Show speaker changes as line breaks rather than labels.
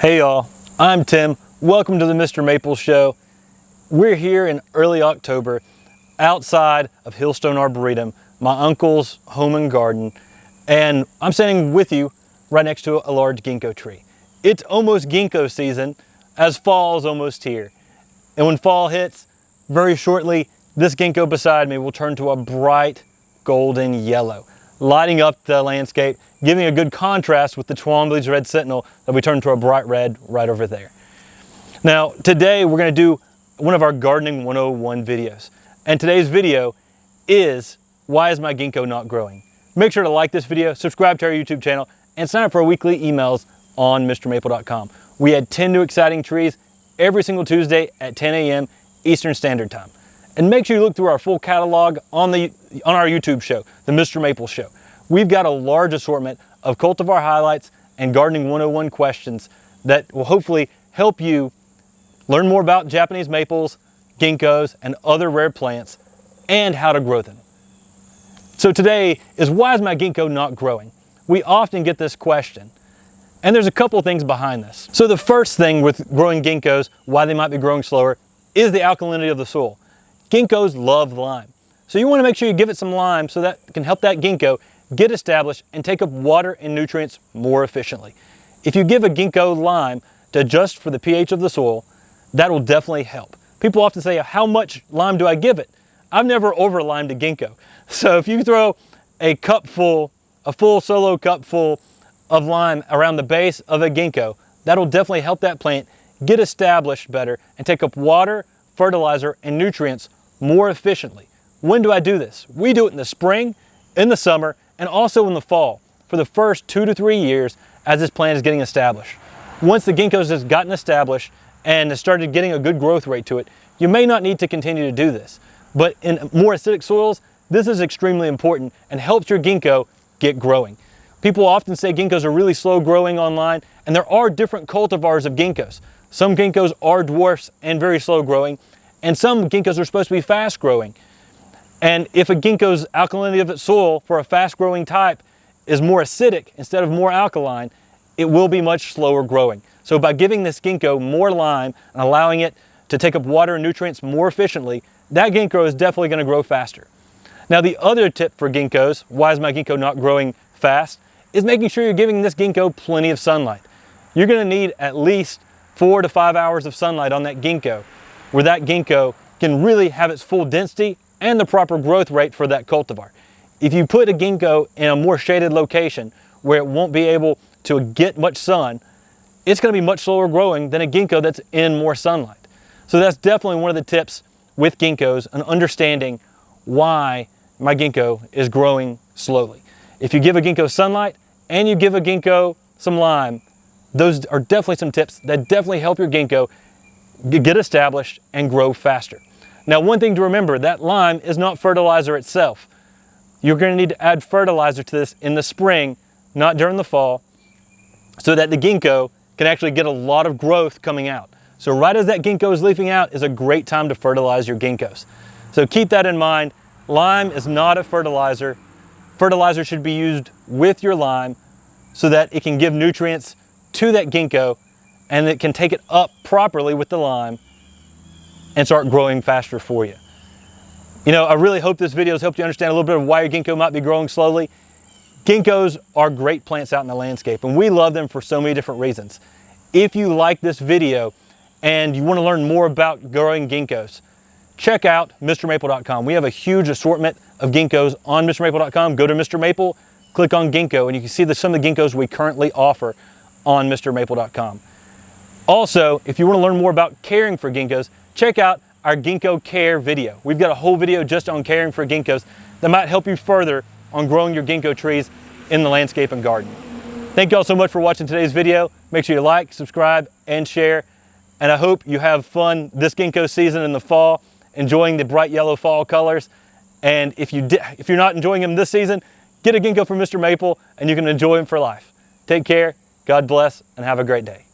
Hey y'all, I'm Tim. Welcome to the Mr. Maple Show. We're here in early October outside of Hillstone Arboretum, my uncle's home and garden, and I'm standing with you right next to a large ginkgo tree. It's almost ginkgo season as fall is almost here. And when fall hits, very shortly, this ginkgo beside me will turn to a bright golden yellow, lighting up the landscape, giving a good contrast with the Twombly's Red Sentinel that we turned to a bright red right over there. Now, today we're going to do one of our Gardening 101 videos. And today's video is, why is my ginkgo not growing? Make sure to like this video, subscribe to our YouTube channel, and sign up for our weekly emails on MrMaple.com. We had 10 new exciting trees every single Tuesday at 10 a.m. Eastern Standard Time. And make sure you look through our full catalog on our YouTube show, the Mr. Maple Show. We've got a large assortment of cultivar highlights and Gardening 101 questions that will hopefully help you learn more about Japanese maples, ginkgos, and other rare plants, and how to grow them. So today is, why is my ginkgo not growing? We often get this question, and there's a couple things behind this. So the first thing with growing ginkgos, why they might be growing slower, is the alkalinity of the soil. Ginkgos love lime. So you want to make sure you give it some lime so that can help that ginkgo get established and take up water and nutrients more efficiently. If you give a ginkgo lime to adjust for the pH of the soil, that will definitely help. People often say, how much lime do I give it? I've never over-limed a ginkgo. So if you throw a full solo cup full of lime around the base of a ginkgo, that'll definitely help that plant get established better and take up water, fertilizer, and nutrients more efficiently. When do I do this? We do it in the spring, in the summer, and also in the fall for the first 2 to 3 years as this plant is getting established. Once the ginkgos has gotten established and has started getting a good growth rate to it, you may not need to continue to do this. But in more acidic soils, this is extremely important and helps your ginkgo get growing. People often say ginkgos are really slow growing online, and there are different cultivars of ginkgos. Some ginkgos are dwarfs and very slow growing, and some ginkgos are supposed to be fast growing. And if a ginkgo's alkalinity of its soil for a fast growing type is more acidic instead of more alkaline, it will be much slower growing. So by giving this ginkgo more lime and allowing it to take up water and nutrients more efficiently, that ginkgo is definitely going to grow faster. Now the other tip for ginkgos, why is my ginkgo not growing fast, is making sure you're giving this ginkgo plenty of sunlight. You're going to need at least 4 to 5 hours of sunlight on that ginkgo, where that ginkgo can really have its full density and the proper growth rate for that cultivar. If you put a ginkgo in a more shaded location where it won't be able to get much sun, it's going to be much slower growing than a ginkgo that's in more sunlight. So that's definitely one of the tips with ginkgos, and understanding why my ginkgo is growing slowly. If you give a ginkgo sunlight and you give a ginkgo some lime, those are definitely some tips that definitely help your ginkgo get established and grow faster. Now, one thing to remember, that lime is not fertilizer itself. You're going to need to add fertilizer to this in the spring, not during the fall, so that the ginkgo can actually get a lot of growth coming out. So right as that ginkgo is leafing out is a great time to fertilize your ginkgos. So keep that in mind. Lime is not a fertilizer. Fertilizer should be used with your lime so that it can give nutrients to that ginkgo and it can take it up properly with the lime and start growing faster for you. You know, I really hope this video has helped you understand a little bit of why your ginkgo might be growing slowly. Ginkgos are great plants out in the landscape, and we love them for so many different reasons. If you like this video and you want to learn more about growing ginkgos, check out MrMaple.com. We have a huge assortment of ginkgos on MrMaple.com. Go to Mr. Maple, click on ginkgo, and you can see some of the ginkgos we currently offer on MrMaple.com. Also, if you want to learn more about caring for ginkgos, check out our ginkgo care video. We've got a whole video just on caring for ginkgos that might help you further on growing your ginkgo trees in the landscape and garden. Thank you all so much for watching today's video. Make sure you like, subscribe, and share. And I hope you have fun this ginkgo season in the fall, enjoying the bright yellow fall colors. And if you're not enjoying them this season, get a ginkgo from Mr. Maple and you can enjoy them for life. Take care, God bless, and have a great day.